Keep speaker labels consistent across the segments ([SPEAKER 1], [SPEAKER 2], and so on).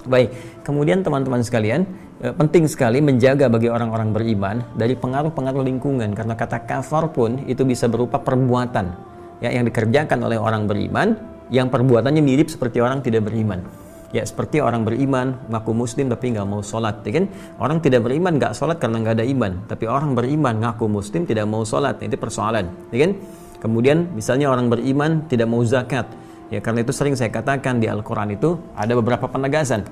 [SPEAKER 1] Baik, kemudian teman-teman sekalian, penting sekali menjaga bagi orang-orang beriman dari pengaruh-pengaruh lingkungan, karena kata kafar pun itu bisa berupa perbuatan ya yang dikerjakan oleh orang beriman yang perbuatannya mirip seperti orang tidak beriman. Ya, seperti orang beriman ngaku muslim tapi nggak mau sholat, ya kan? Orang tidak beriman nggak sholat karena nggak ada iman, tapi orang beriman ngaku muslim tidak mau sholat, itu persoalan, ya kan? Kemudian misalnya orang beriman tidak mau zakat. Ya, karena itu sering saya katakan di Al-Quran itu ada beberapa penegasan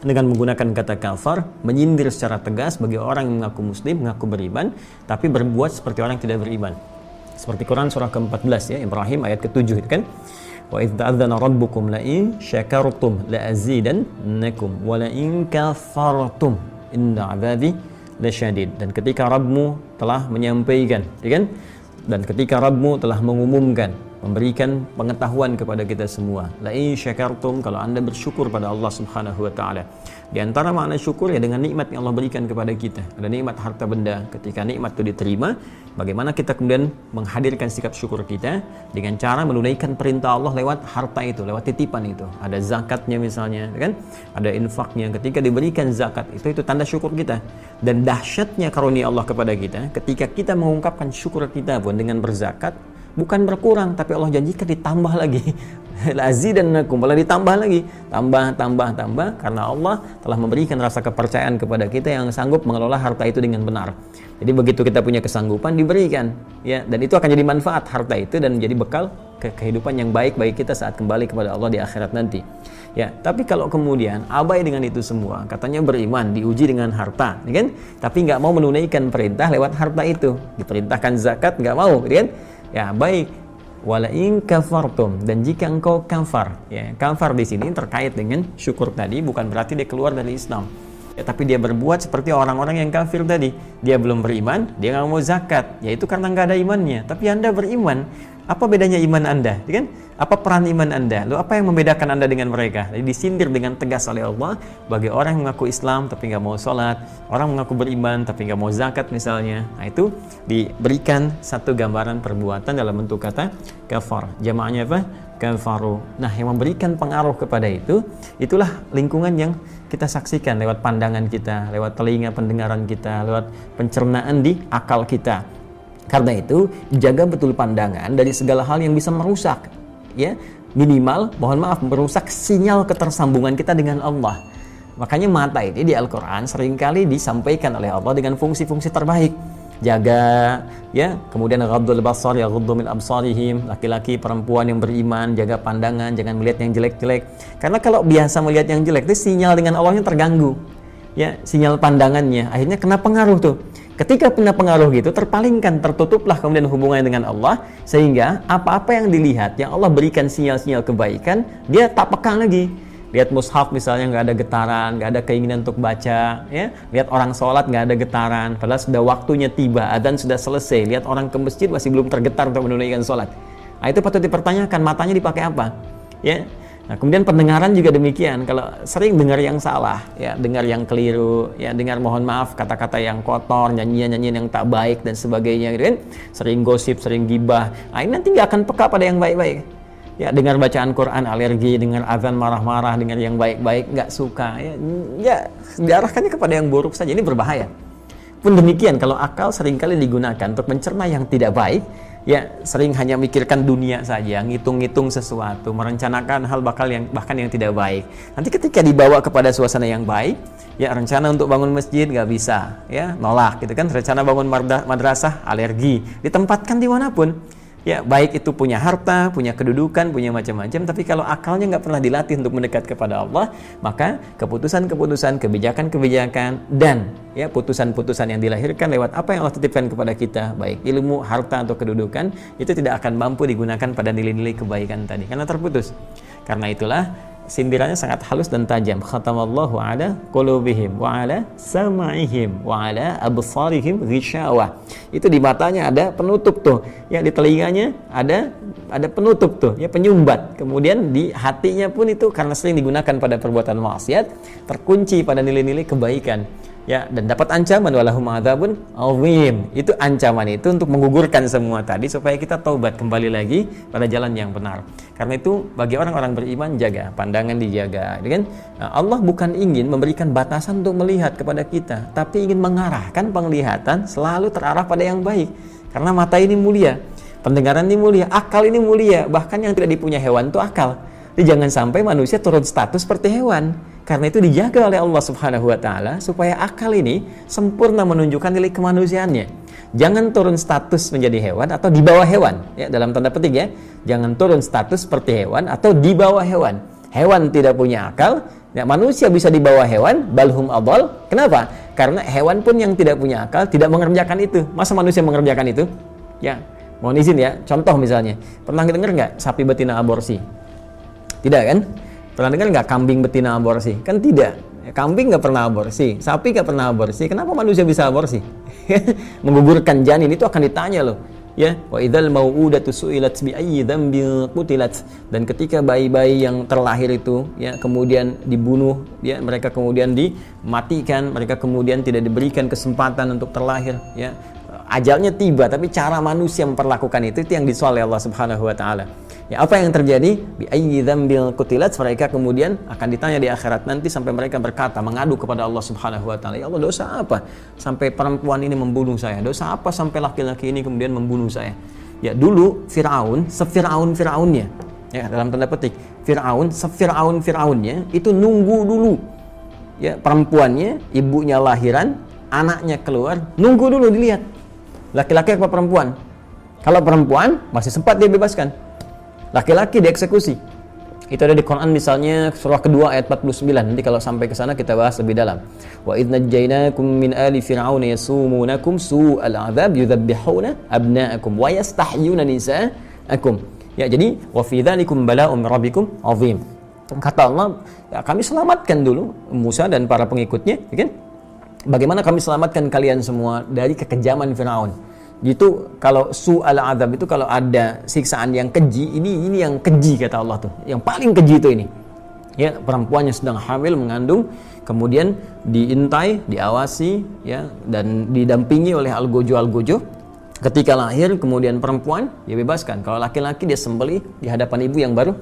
[SPEAKER 1] dengan menggunakan kata kafar, menyindir secara tegas bagi orang yang mengaku muslim, mengaku beriman, tapi berbuat seperti orang yang tidak beriman. Seperti Quran surah ke-14 ya, Ibrahim ayat ke-7 itu kan. Wa idz ta'adzana rabbukum la in syakartum la azidannakum wa la in kafartum inna 'adzabi lasyadid. Dan ketika Rabbmu telah menyampaikan, ya kan? Dan ketika Rabbmu telah mengumumkan, memberikan pengetahuan kepada kita semua, la in syakartum, kalau Anda bersyukur pada Allah Subhanahu wa taala. Di antara makna syukur ya dengan nikmat yang Allah berikan kepada kita. Ada nikmat harta benda. Ketika nikmat itu diterima, bagaimana kita kemudian menghadirkan sikap syukur kita dengan cara menunaikan perintah Allah lewat harta itu, lewat titipan itu. Ada zakatnya misalnya, kan? Ada infaknya. Ketika diberikan zakat itu tanda syukur kita. Dan dahsyatnya karunia Allah kepada kita, ketika kita mengungkapkan syukur kita pun dengan berzakat, bukan berkurang, tapi Allah janjikan ditambah lagi. Lazidannakum, malah ditambah lagi, tambah, karena Allah telah memberikan rasa kepercayaan kepada kita yang sanggup mengelola harta itu dengan benar. Jadi begitu kita punya kesanggupan, diberikan, ya, dan itu akan jadi manfaat harta itu dan menjadi bekal kehidupan yang baik bagi kita saat kembali kepada Allah di akhirat nanti. Ya, tapi kalau kemudian abai dengan itu semua, katanya beriman, diuji dengan harta, ya kan? Tapi nggak mau menunaikan perintah lewat harta itu, diperintahkan zakat nggak mau, ya kan? Ya, baik. Wala in kafartum, dan jika engkau kafar, ya, kafar di sini terkait dengan syukur tadi, bukan berarti dia keluar dari Islam. Ya, tapi dia berbuat seperti orang-orang yang kafir tadi. Dia belum beriman, dia nggak mau zakat, yaitu karena nggak ada imannya. Tapi Anda beriman, apa bedanya iman Anda? Ya kan? Apa peran iman Anda? Lalu apa yang membedakan Anda dengan mereka? Jadi disindir dengan tegas oleh Allah bagi orang yang mengaku Islam tapi nggak mau sholat, orang mengaku beriman tapi nggak mau zakat misalnya. Nah, itu diberikan satu gambaran perbuatan dalam bentuk kata kafar. Jamaahnya apa? Kafaru. Nah, yang memberikan pengaruh kepada itu, itulah lingkungan yang kita saksikan lewat pandangan kita, lewat telinga pendengaran kita, lewat pencernaan di akal kita. Karena itu, jaga betul pandangan dari segala hal yang bisa merusak, ya, minimal, mohon maaf, merusak sinyal ketersambungan kita dengan Allah. Makanya mata ini di Al-Quran seringkali disampaikan oleh Allah dengan fungsi-fungsi terbaik. Jaga, ya, kemudian ghaddul basar, ya ghuddu min absarihim, laki-laki, perempuan yang beriman, jaga pandangan, jangan melihat yang jelek-jelek. Karena kalau biasa melihat yang jelek, itu sinyal dengan Allahnya terganggu. Ya, sinyal pandangannya, akhirnya kena pengaruh tuh. Ketika kena pengaruh gitu, terpalingkan, tertutuplah kemudian hubungannya dengan Allah, sehingga apa-apa yang dilihat, yang Allah berikan sinyal-sinyal kebaikan, dia tak peka lagi. Lihat mushaf misalnya nggak ada getaran, nggak ada keinginan untuk baca, ya. Lihat orang sholat nggak ada getaran, padahal sudah waktunya tiba, adzan sudah selesai. Lihat orang ke masjid masih belum tergetar untuk menunaikan sholat. Nah, itu patut dipertanyakan, matanya dipakai apa, ya. Nah, kemudian pendengaran juga demikian. Kalau sering dengar yang salah, ya, dengar yang keliru, ya, dengar mohon maaf kata-kata yang kotor, nyanyian-nyanyian yang tak baik dan sebagainya, gitu kan? Sering gosip, sering gibah. Nah, ini nanti nggak akan peka pada yang baik-baik. Ya, dengar bacaan Quran alergi, dengar azan marah-marah, dengar yang baik-baik nggak suka. Ya, diarahkannya kepada yang buruk saja. Ini berbahaya. Pun demikian, kalau akal seringkali digunakan untuk mencerna yang tidak baik, ya, sering hanya mikirkan dunia saja, ngitung-ngitung sesuatu, merencanakan hal bahkan yang tidak baik. Nanti ketika dibawa kepada suasana yang baik, ya, rencana untuk bangun masjid nggak bisa, ya, nolak, gitu kan. Rencana bangun madrasah, alergi. Ditempatkan dimanapun, ya, baik itu punya harta, punya kedudukan, punya macam-macam, tapi kalau akalnya nggak pernah dilatih untuk mendekat kepada Allah, maka keputusan-keputusan, kebijakan-kebijakan, dan, ya, putusan-putusan yang dilahirkan lewat apa yang Allah titipkan kepada kita, baik ilmu, harta, atau kedudukan, itu tidak akan mampu digunakan pada nilai-nilai kebaikan tadi, karena terputus. Karena itulah sindirannya sangat halus dan tajam. Khatamallahu ala qulubihim wa ala sam'ihim wa ala absarihim ghishawah. Itu di matanya ada penutup tuh, ya, di telinganya ada penutup tuh, ya, penyumbat. Kemudian di hatinya pun itu karena sering digunakan pada perbuatan maksiat, terkunci pada nilai-nilai kebaikan. ya, dan dapat ancaman walahum adzabun azim. Itu ancaman itu untuk menggugurkan semua tadi supaya kita taubat kembali lagi pada jalan yang benar. Karena itu bagi orang-orang beriman, jaga pandangan, dijaga, kan? Nah, Allah bukan ingin memberikan batasan untuk melihat kepada kita, tapi ingin mengarahkan penglihatan selalu terarah pada yang baik. Karena mata ini mulia, pendengaran ini mulia, akal ini mulia, bahkan yang tidak dipunya hewan itu akal. Jadi jangan sampai manusia turun status seperti hewan. Karena itu dijaga oleh Allah Subhanahu wa taala supaya akal ini sempurna menunjukkan nilai kemanusiaannya. Jangan turun status menjadi hewan atau di bawah hewan, ya, dalam tanda petik ya. Jangan turun status seperti hewan atau di bawah hewan. Hewan tidak punya akal, ya, manusia bisa di bawah hewan, balhum adall. Kenapa? Karena hewan pun yang tidak punya akal tidak mengerjakan itu. Masa manusia mengerjakan itu? Ya, mohon izin ya. Contoh misalnya, pernah dengar nggak sapi betina aborsi? Tidak kan? Pernah dengar nggak kambing betina aborsi? Kan tidak. Kambing nggak pernah aborsi, sapi nggak pernah aborsi. Kenapa manusia bisa aborsi? Menggugurkan janin itu akan ditanya loh. Ya, wa idzal mau'udatu su'ilat bi ayyi dzambin qutilat. Dan ketika bayi-bayi yang terlahir itu, ya, kemudian dibunuh, ya, mereka kemudian dimatikan, mereka kemudian tidak diberikan kesempatan untuk terlahir, ya. Ajalnya tiba, tapi cara manusia memperlakukan itu yang disoal oleh Allah Subhanahu wa taala. Ya, apa yang terjadi? Bi ayyi dzambil qutilat, mereka kemudian akan ditanya di akhirat nanti sampai mereka berkata, mengadu kepada Allah Subhanahu wa taala, ya Allah, dosa apa sampai perempuan ini membunuh saya? Dosa apa sampai laki-laki ini kemudian membunuh saya? Ya, dulu Firaun, sefiraun-firaunnya, ya, dalam tanda petik, Firaun, sefiraun-firaunnya itu nunggu dulu. Ya, perempuannya, ibunya lahiran, anaknya keluar, nunggu dulu dilihat. Laki-laki apa perempuan? Kalau perempuan masih sempat dia bebaskan. Laki-laki dieksekusi. Itu ada di Quran misalnya surah kedua ayat 49. Nanti kalau sampai ke sana kita bahas lebih dalam. Wa idz najjaynakum min ali fir'aun yasumunakum su'al 'adzab yudzabbihuna abna'akum wa yastahyuna nisa'akum. Ya, jadi wa fi dzalikum bala'un min rabbikum 'azim. Kata Allah, ya, kami selamatkan dulu Musa dan para pengikutnya, ya kan? Bagaimana kami selamatkan kalian semua dari kekejaman Firaun. Gitu, kalau su'al azab itu kalau ada siksaan yang keji, ini yang keji kata Allah tuh. Yang paling keji itu ini. Ya, perempuan yang sedang hamil mengandung, kemudian diintai, diawasi, ya, dan didampingi oleh algojo. Ketika lahir kemudian perempuan dia bebaskan. Kalau laki-laki dia sembelih di hadapan ibu yang baru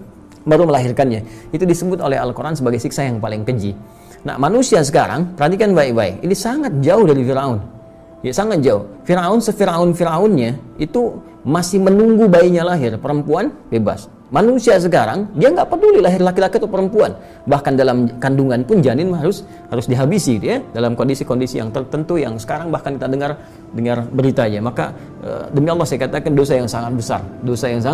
[SPEAKER 1] melahirkannya. Itu disebut oleh Al-Qur'an sebagai siksa yang paling keji. Nah, manusia sekarang perhatikan baik-baik. Ini sangat jauh dari Firaun. Ya, sangat jauh. Firaun sefiraun-firaunnya itu masih menunggu bayinya lahir, perempuan bebas. Manusia sekarang dia nggak peduli lahir laki-laki atau perempuan. Bahkan dalam kandungan pun janin harus dihabisi, ya, dalam kondisi-kondisi yang tertentu yang sekarang bahkan kita dengar beritanya. Maka demi Allah saya katakan dosa yang sangat besar, dosa yang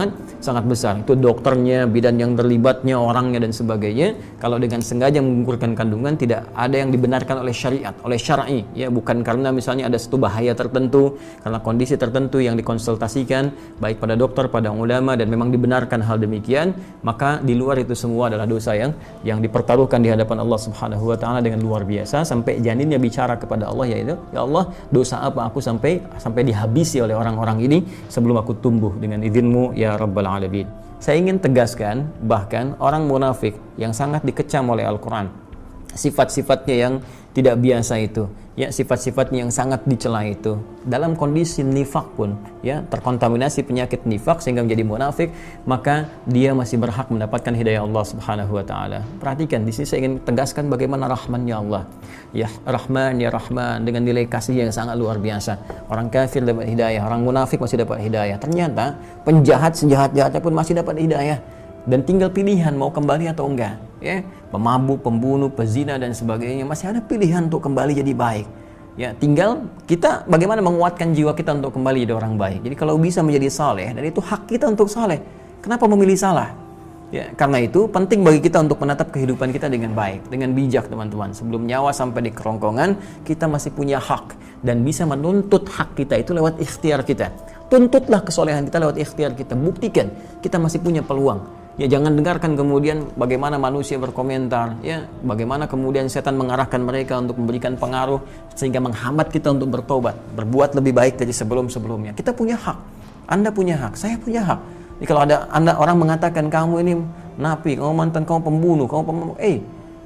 [SPEAKER 1] sangat besar. Itu dokternya, bidan yang terlibatnya, orangnya dan sebagainya. Kalau dengan sengaja menggugurkan kandungan tidak ada yang dibenarkan oleh syariat, oleh syar'i, ya, bukan karena misalnya ada satu bahaya tertentu, karena kondisi tertentu yang dikonsultasikan baik pada dokter, pada ulama, dan memang dibenarkan hal demikian, maka di luar itu semua adalah dosa yang dipertaruhkan di hadapan Allah Subhanahu wa taala dengan luar biasa, sampai janinnya bicara kepada Allah, yaitu, ya Allah, dosa apa aku sampai dihabisi oleh orang-orang ini sebelum aku tumbuh dengan izin-Mu ya Rabbal Alamin. Saya ingin tegaskan, bahkan orang munafik yang sangat dikecam oleh Al-Quran, sifat-sifatnya yang tidak biasa itu, ya, sifat-sifatnya yang sangat dicela itu, dalam kondisi nifak pun, ya, terkontaminasi penyakit nifak sehingga menjadi munafik, maka dia masih berhak mendapatkan hidayah Allah Subhanahu wa taala. Perhatikan di sini saya ingin tegaskan bagaimana rahmannya Allah. Ya Rahman, ya Rahman, dengan nilai kasih yang sangat luar biasa. Orang kafir dapat hidayah, orang munafik masih dapat hidayah. Ternyata penjahat sejahat-jahatnya pun masih dapat hidayah. Dan tinggal pilihan mau kembali atau enggak, ya. Pemabuk, pembunuh, pezina dan sebagainya masih ada pilihan untuk kembali jadi baik. Ya, tinggal kita bagaimana menguatkan jiwa kita untuk kembali jadi orang baik. Jadi kalau bisa menjadi saleh, dan itu hak kita untuk saleh. Kenapa memilih salah? Ya, karena itu penting bagi kita untuk menatap kehidupan kita dengan baik, dengan bijak, teman-teman. Sebelum nyawa sampai di kerongkongan, kita masih punya hak dan bisa menuntut hak kita itu lewat ikhtiar kita. Tuntutlah kesolehan kita lewat ikhtiar kita. Buktikan kita masih punya peluang. Ya, jangan dengarkan kemudian bagaimana manusia berkomentar, ya, bagaimana kemudian setan mengarahkan mereka untuk memberikan pengaruh sehingga menghambat kita untuk bertobat, berbuat lebih baik dari sebelum-sebelumnya. Kita punya hak. Anda punya hak, saya punya hak. Jadi kalau ada orang mengatakan kamu ini napi, kamu mantan, kamu pembunuh,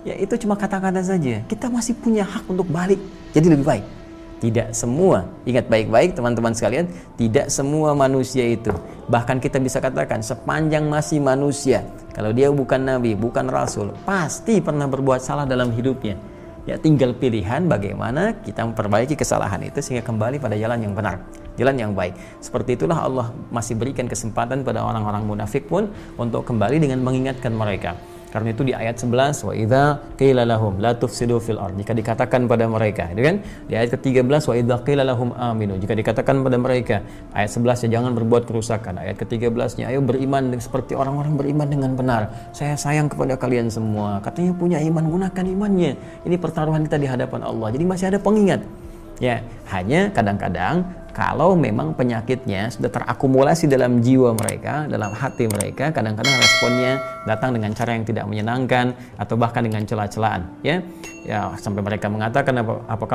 [SPEAKER 1] ya itu cuma kata-kata saja. Kita masih punya hak untuk balik jadi lebih baik. Tidak semua, ingat baik-baik teman-teman sekalian, tidak semua manusia itu, bahkan kita bisa katakan sepanjang masih manusia, kalau dia bukan nabi, bukan rasul, pasti pernah berbuat salah dalam hidupnya. Ya tinggal pilihan bagaimana kita memperbaiki kesalahan itu sehingga kembali pada jalan yang benar, jalan yang baik. Seperti itulah Allah masih berikan kesempatan pada orang-orang munafik pun untuk kembali dengan mengingatkan mereka. Karena itu di ayat 11, wa idza qila lahum la tufsidu fil ard, jika dikatakan pada mereka, itu kan? Di ayat ke-13, wa idza qila lahum aminu, jika dikatakan pada mereka, ayat 11 ya jangan berbuat kerusakan, ayat ke-13-nya ayo beriman seperti orang-orang beriman dengan benar. Saya sayang kepada kalian semua. Katanya punya iman, gunakan imannya. Ini pertaruhan kita di hadapan Allah. Jadi masih ada pengingat. Ya, hanya kadang-kadang kalau memang penyakitnya sudah terakumulasi dalam jiwa mereka, dalam hati mereka, kadang-kadang responnya datang dengan cara yang tidak menyenangkan atau bahkan dengan celah-celahan, ya sampai mereka mengatakan apakah